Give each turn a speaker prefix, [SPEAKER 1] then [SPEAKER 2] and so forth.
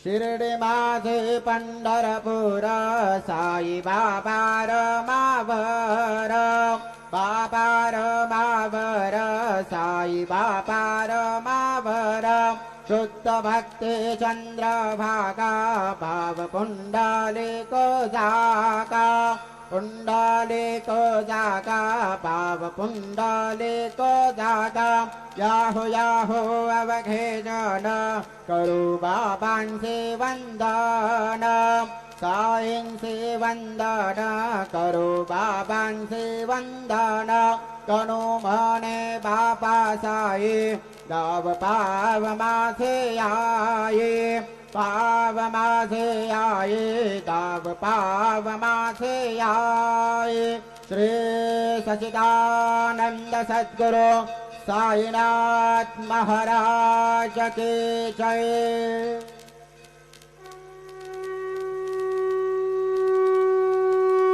[SPEAKER 1] शिर्डी माझे पंढरपूर साई बाबा रमावर बाबा रमावर साई बाबा रमावर शुद्ध भक्ति चंद्रभागा भाव पुंडलिको जागा पुंडलिको जागा भाव पुंडलिको जागा याहो याहो अवघेजन करू बाबांचे वंदन साईंचे वंदन करू बाबांचे वंदन कनु म्हणे बापा साई गाव पाव माझे आई पाव माझे आई गाव पाव माझे आई श्री सच्चिदानंद सद्गुरु साईनाथ महाराज की जय।